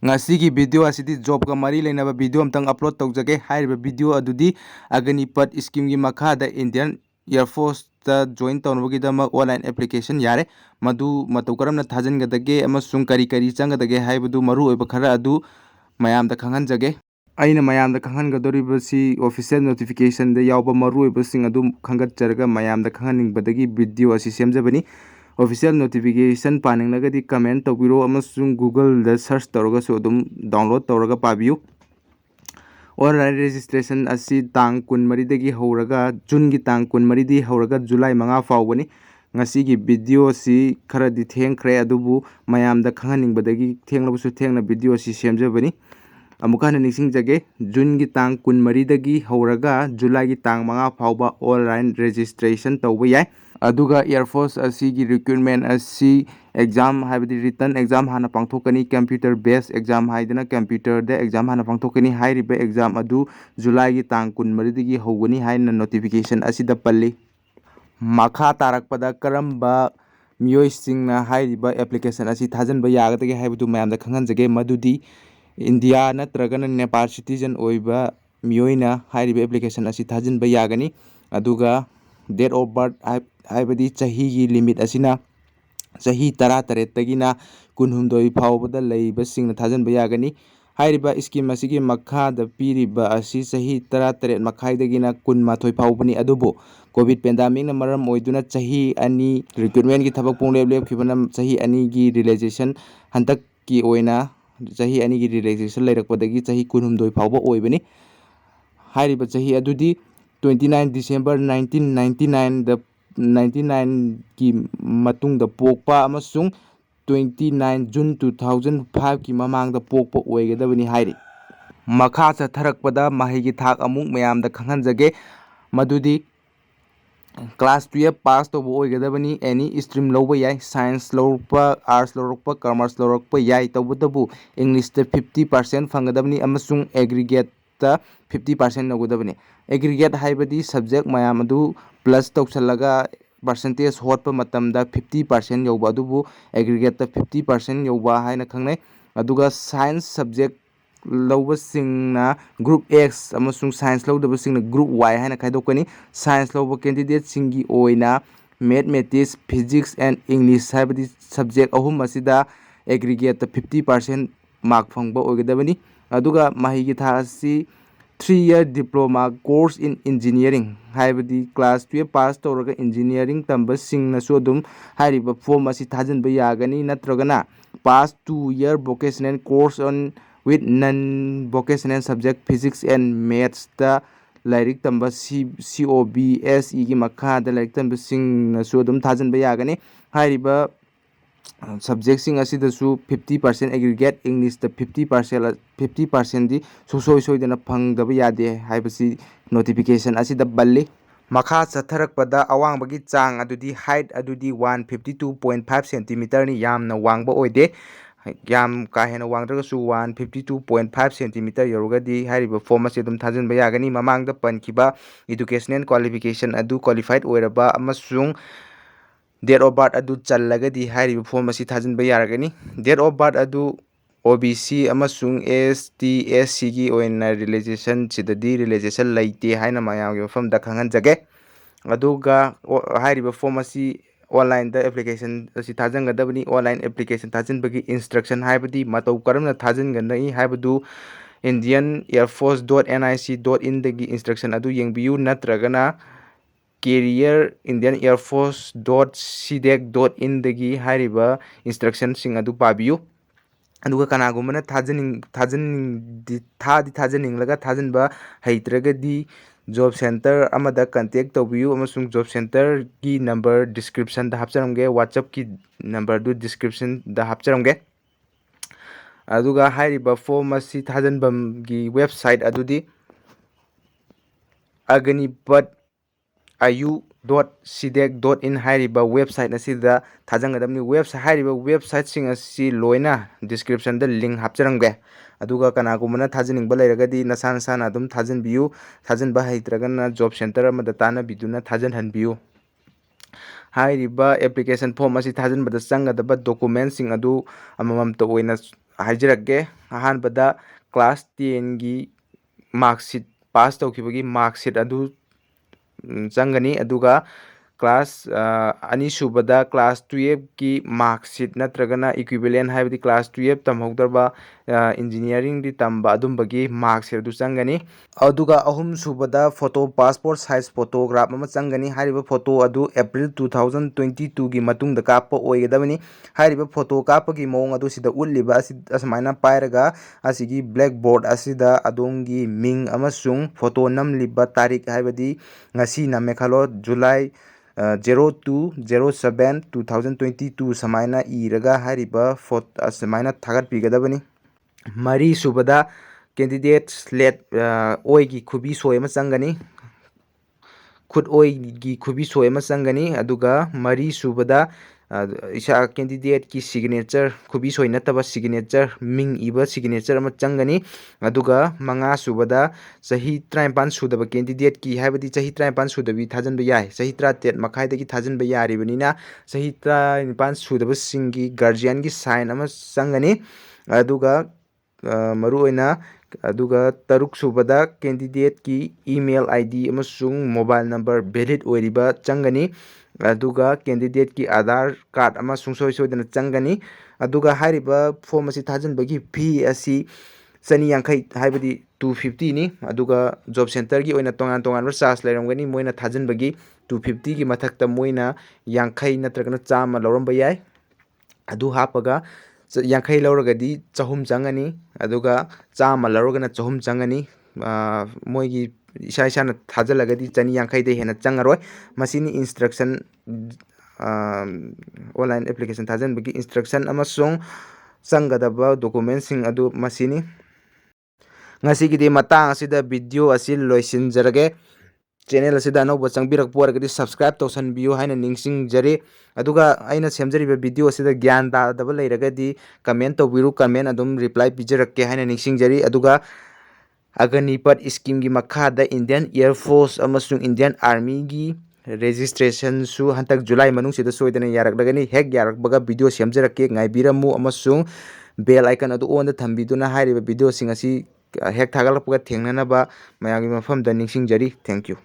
ngasi video asidi job ka mari leinaba video amtang upload tawjage hairiba video adudi agnipat scheme gi makhada Indian Airforce ta join tawnabagi dama online application yare madu matau karamna thajingadage amasung kari changadage haibudu maru oiba khara adu mayamda khanganjage aina mayamda khangangadoribasi official notification da yawba maru oiba sing adu khangatjaraga mayamda khanganingbadagi video asi semjabani official notification paninglagadi comment tawbiro amasung Google da search tawraga so dum download tawraga pabiu online registration asi tang kun maridagi horaga June gi tang kun maridi horaga July 5 fawbani ngasi gi video si kharadi thengkhre adubu mayamda khanganingbadagi thenglabusu thengna video si semjabani amukana ningsingjage June gi tang kun maridagi horaga July gi tang 5 fawba online registration tawba yai aduga Airforce asigi recruitment asi exam haibadi written exam hana pangthokani computer based exam haidana computer da exam hana pangthokani hairiba exam adu July gi tang kun maridagi hogani haina notification asida palli makha tarakpada karamba miyoi singna hairiba application asi thajanba yagadage haibadu mayamda khanganjage madudi India natragana Nepal citizen oiba miyoina hairiba application asi thajinba yagani aduga date of birth haibadi chahi gi limit asina chahi 13 tagina kunhumdoi fawbada leiba singna thajanba yagani hairiba scheme asigi makha da piriba asi chahi 13 makhaidagina kunmathoi fawbani adubo covid pandemic na maram oiduna chahi ani recruitment gi thabak pungleb khibana chahi ani gi realization hantak ki oina chahi ani gi realization leirakpadagi chahi kunhumdoi fawba oibani hairiba chahi adudi 29 December 1999 da 99 ki matung da pokpa amasung 29 June 2005 ki mamang da pokpa oigadabani hairi makha chatharakpada mahigi thak amuk mayamda khanghanjage madudi class 12 pass to oigadabani any stream lowba yai science lorpa arts lorpa commerce lorpa yai tawbudabu English da 50% fangadabani amasung aggregate ta 50% nagodabani aggregate haibadi subject mayam adu plus tawsalaga percentage hotpa matamda 50% yoba adubu aggregate ta 50% yoba haina khangnai aduga science subject lowba singna group X amasung science lowdaba singna group Y haina khaidokani science lowba candidate singi oina mathematics physics and English haibadi subject ahum asida aggregate ta 50% mark phangba oigadabani aduga mahigi tha asi 3-year diploma course in engineering haibadi class 12 pass tawraga engineering tamba singna so dum hairiba form asi thajinba yagani natragana pass 2-year vocational course on with non vocational subject physics and maths ta lairik tamba COBSE gi makha da lairik tamba singna so dum thajinba yagani hairiba subject sing asidasu 50% aggregate English da 50% di soidana phangdaba yade haibasi notification asida balli makha chatharakpada awangbagi chang adudi height adudi 152.5 cm ni yamna wangba oide yam ka hena wangdragasu 152.5 cm yorugadi hariba form ase dum thajinba yagani mamangda pankiba educational qualification adu qualified oiraba amasung date of birth adu challagadi hairiba form asi thajinba yaragani date of birth adu OBC amasung ST SC gi oina realization sidadi realization laite haina mayam gi mafam da khanganjage aduga hairiba form asi online da application asi thajangadabani online application thajinbagi instruction haibadi matau karamna thajinganai haibadu indianairforce.nic.in dagi instruction adu yengbiu natragana career Indian Airforce.cdec.in dagi hairiba instruction sing adu pabiu aduga kanagumana thajininglaga thajinba heitragadi job center amada contact tawbiu amasung job center ki number description da hapcharamge WhatsApp ki number du description da hapcharamge aduga hairiba form asi thajanbam gi website adudi agnipat ayu.cdec.in hairiba website asida thajangadamni website hairiba website sing asi loina description da link hapcharamge aduga kanagumana thajiningba leiragadi nasana adum thajinbiu thajinba heitragana job center amada tana biduna thajanhanbiu hairiba application form asi thajinbada changadaba documents sing adu amamamta oina haijiragge ꯑꯍꯥꯟꯕꯗ class 10ꯒꯤ marksheet pass ꯇꯧꯈꯤꯕꯒꯤ marksheet ꯑꯗꯨ ꯆꯪꯒꯅꯤ, ꯑꯗꯨꯒ class ꯑꯅꯤꯁꯨꯕꯗ class 12ꯒꯤ marksheet ꯅꯠꯇ꯭ꯔꯒꯅ ꯏꯀ꯭ꯋꯤꯕꯦꯂꯦꯟ ꯍꯥꯏꯕꯗꯤ class 12 ꯇꯝꯍꯧꯗ꯭ꯔꯕ ꯏꯟꯖꯤꯅꯤꯌꯥꯔꯤꯡꯗꯤ ꯇꯝꯕ ꯑꯗꯨꯝꯕꯒꯤ ꯃꯥꯔꯛꯁꯤꯠ ꯑꯗꯨ ꯆꯪꯒꯅꯤ, ꯑꯗꯨꯒ ꯑꯍꯨꯝꯁꯨꯕꯗ ꯐꯣꯇꯣ ꯄꯥꯁꯄꯣꯔꯠ ꯁꯥꯏꯖ ꯐꯣꯇꯣꯒ꯭ꯔꯥꯐ ꯑꯃ ꯆꯪꯒꯅꯤ꯫ ꯍꯥꯏꯔꯤꯕ ꯐꯣꯇꯣ ꯑꯗꯨ ꯑꯦꯄ꯭ꯔꯤꯜ 2022ꯒꯤ ꯃꯇꯨꯡꯗ ꯀꯥꯞꯄ ꯑꯣꯏꯒꯗꯕꯅꯤ꯫ ꯍꯥꯏꯔꯤꯕ ꯐꯣꯇꯣ ꯀꯥꯞꯄꯒꯤ ꯃꯑꯣꯡ ꯑꯗꯨ ꯁꯤꯗ ꯎꯠꯂꯤꯕ ꯑꯁꯨꯃꯥꯏꯅ ꯄꯥꯏꯔꯒ ꯑꯁꯤꯒꯤ ꯕ꯭ꯂꯦꯛꯕꯣꯔꯗ ꯑꯁꯤꯗ ꯑꯗꯣꯝꯒꯤ ꯃꯤꯡ ꯑꯃꯁꯨꯡ ꯐꯣꯇꯣ ꯅꯝꯂꯤꯕ ꯇꯥꯔꯤꯛ, ꯍꯥꯏꯕꯗꯤ ꯉꯁꯤ ꯅꯝꯃꯦ ꯈꯜꯂꯣ, ꯖꯨꯂꯥꯏ 02/07/2022 ꯁꯨꯃꯥꯏꯅ ꯏꯔꯒ ꯍꯥꯏꯔꯤꯕ ꯑꯁꯨꯃꯥꯏꯅ ꯊꯥꯒꯠꯄꯤꯒꯗꯕꯅꯤ꯫ ꯃꯔꯤꯁꯨꯕꯗ ꯀꯦꯟꯗꯤꯗꯦꯠ ꯁ꯭ꯂꯦꯠ ꯑꯣꯏꯒꯤ ꯈꯨꯕꯤ ꯁꯣꯏ ꯑꯃ ꯆꯪꯒꯅꯤ, ꯈꯨꯠ ꯑꯣꯏꯒꯤ ꯈꯨꯕꯤ ꯁꯣꯏ ꯑꯃ ꯆꯪꯒꯅꯤ, ꯑꯗꯨꯒ ꯃꯔꯤꯁꯨꯕꯗ ꯀꯦꯟꯗꯤꯗꯦꯠꯀꯤ ꯁꯤꯒꯅꯦꯆꯔ, ꯈꯨꯕꯤ ꯁꯣꯏ ꯅꯠꯇꯕ ꯁꯤꯒꯅꯦꯆꯔ, ꯃꯤꯡ ꯏꯕ ꯁꯤꯒꯅꯦꯆꯔ ꯑꯃ ꯆꯪꯒꯅꯤ, ꯑꯗꯨꯒ ꯃꯉꯥꯁꯨꯕꯗ ꯆꯍꯤ 53 ꯁꯨꯗꯕ ꯀꯦꯟꯗꯤꯗꯦꯠꯀꯤ, ꯍꯥꯏꯕꯗꯤ ꯆꯍꯤ 53 ꯁꯨꯗꯕꯤ ꯊꯥꯖꯤꯟꯕ ꯌꯥꯏ, ꯆꯍꯤ 13 ꯃꯈꯥꯏꯗꯒꯤ ꯊꯥꯖꯤꯟꯕ ꯌꯥꯔꯤꯕꯅꯤꯅ ꯆꯍꯤ 19 ꯁꯨꯗꯕꯁꯤꯡꯒꯤ ꯒꯥꯔꯖꯤꯌꯥꯟꯒꯤ ꯁꯥꯏꯟ ꯑꯃ ꯆꯪꯒꯅꯤ, ꯑꯗꯨꯒ ꯃꯔꯨꯑꯣꯏꯅ ꯑꯗꯨꯒ ꯇꯔꯨꯛꯁꯨꯕꯗ ꯀꯦꯟꯗꯤꯗꯦꯠꯀꯤ ꯏꯃꯦꯜ ID ꯑꯃꯁꯨꯡ ꯃꯣꯕꯥꯏꯜ ꯅꯝꯕꯔ ꯚꯦꯂꯤꯗ ꯑꯣꯏꯔꯤꯕ ꯆꯪꯒꯅꯤ, ꯑꯗꯨꯒ ꯀꯦꯟꯗꯤꯗꯦꯠꯀꯤ ꯑꯥꯙꯥꯔ ꯀꯥꯔꯗ ꯑꯃ ꯁꯨꯡꯁꯣꯏ ꯁꯣꯏꯗꯅ ꯆꯪꯒꯅꯤ, ꯑꯗꯨꯒ ꯍꯥꯏꯔꯤꯕ ꯐꯣꯔꯝ ꯑꯁꯤ ꯊꯥꯖꯤꯟꯕꯒꯤ ꯐꯤ ꯑꯁꯤ 250, ꯍꯥꯏꯕꯗꯤ 250ꯅꯤ, ꯑꯗꯨꯒ ꯖꯣꯕ ꯁꯦꯟꯇꯔꯒꯤ ꯑꯣꯏꯅ ꯇꯣꯉꯥꯟ ꯇꯣꯉꯥꯟꯕ ꯆꯥꯔꯖ ꯂꯩꯔꯝꯒꯅꯤ, ꯃꯣꯏꯅ ꯊꯥꯖꯤꯟꯕꯒꯤ 250ꯒꯤ ꯃꯊꯛꯇ ꯃꯣꯏꯅ 50 ꯅꯠꯇ꯭ꯔꯒꯅ 100 ꯂꯧꯔꯝꯕ ꯌꯥꯏ, ꯑꯗꯨ ꯍꯥꯞꯄꯒ 50 ꯂꯧꯔꯒꯗꯤ 300 ꯆꯪꯒꯅꯤ, ꯑꯗꯨꯒ 100 ꯂꯧꯔꯒꯅ 300 ꯆꯪꯒꯅꯤ, ꯃꯣꯏꯒꯤ ꯏꯁꯥꯅ ꯊꯥꯖꯤꯜꯂꯒꯗꯤ 250ꯗꯩ ꯍꯦꯟꯅ ꯆꯪꯉꯔꯣꯏ꯫ ꯃꯁꯤꯅꯤ ꯏꯟꯁꯇ꯭ꯔꯛꯁꯟ, ꯑꯣꯟꯂꯥꯏꯟ ꯑꯦꯄ꯭ꯂꯤꯀꯦꯁꯟ ꯊꯥꯖꯤꯟꯕꯒꯤ ꯏꯟꯁꯇ꯭ꯔꯛꯁꯟ ꯑꯃꯁꯨꯡ ꯆꯪꯒꯗꯕ ꯗꯣꯀꯨꯃꯦꯟꯁꯤꯡ ꯑꯗꯨ ꯃꯁꯤꯅꯤ꯫ ꯉꯁꯤꯒꯤꯗꯤ ꯃꯇꯥꯡ ꯑꯁꯤꯗ ꯚꯤꯗꯤꯑꯣ ꯑꯁꯤ ꯂꯣꯏꯁꯤꯟꯖꯔꯒꯦ꯫ ꯆꯦꯅꯦꯜ ꯑꯁꯤꯗ ꯑꯅꯧꯕ ꯆꯪꯕꯤꯔꯛꯄ ꯑꯣꯏꯔꯒꯗꯤ ꯁꯕꯁꯀ꯭ꯔꯥꯏꯕ ꯇꯧꯁꯟꯕꯤꯌꯨ ꯍꯥꯏꯅ ꯅꯤꯡꯁꯤꯡꯖꯔꯤ, ꯑꯗꯨꯒ ꯑꯩꯅ ꯁꯦꯝꯖꯔꯤꯕ ꯚꯤꯗꯤꯑꯣ ꯑꯁꯤꯗ ꯒ꯭ꯌꯥꯟ ꯇꯥꯗꯕ ꯂꯩꯔꯒꯗꯤ ꯀꯃꯦꯟ ꯇꯧꯕꯤꯔꯨ, ꯀꯃꯦꯟ ꯑꯗꯨꯝ ꯔꯤꯄ꯭ꯂꯥꯏ ꯄꯤꯖꯔꯛꯀꯦ ꯍꯥꯏꯅ ꯅꯤꯡꯁꯤꯡꯖꯔꯤ, ꯑꯗꯨꯒ ꯑꯒꯅꯤꯄꯠ ꯁ꯭ꯀꯤꯝꯒꯤ ꯃꯈꯥꯗ ꯏꯟꯗꯤꯌꯟ ꯑꯦꯌꯔꯐꯣꯔꯁ ꯑꯃꯁꯨꯡ ꯏꯟꯗꯤꯌꯟ ꯑꯥꯔꯃꯤꯒꯤ ꯔꯦꯖꯤꯁꯇ꯭ꯔꯦꯁꯟꯁꯨ ꯍꯟꯗꯛ ꯖꯨꯂꯥꯏ ꯃꯅꯨꯡꯁꯤꯗ ꯁꯣꯏꯗꯅ ꯌꯥꯔꯛꯂꯒꯅꯤ꯫ ꯍꯦꯛ ꯌꯥꯔꯛꯄꯒ ꯚꯤꯗꯤꯑꯣ ꯁꯦꯝꯖꯔꯛꯀꯦ, ꯉꯥꯏꯕꯤꯔꯝꯃꯨ, ꯑꯃꯁꯨꯡ ꯕꯦꯜ ꯑꯥꯏꯀꯟ ꯑꯗꯨ ꯑꯣꯟꯗ ꯊꯝꯕꯤꯗꯨꯅ ꯍꯥꯏꯔꯤꯕ ꯚꯤꯗꯤꯑꯣꯁꯤꯡ ꯑꯁꯤ ꯍꯦꯛ ꯊꯥꯒꯠꯂꯛꯄꯒ ꯊꯦꯡꯅꯅꯕ ꯃꯌꯥꯝꯒꯤ ꯃꯐꯝꯗ ꯅꯤꯡꯁꯤꯡꯖꯔꯤ꯫ Thank you.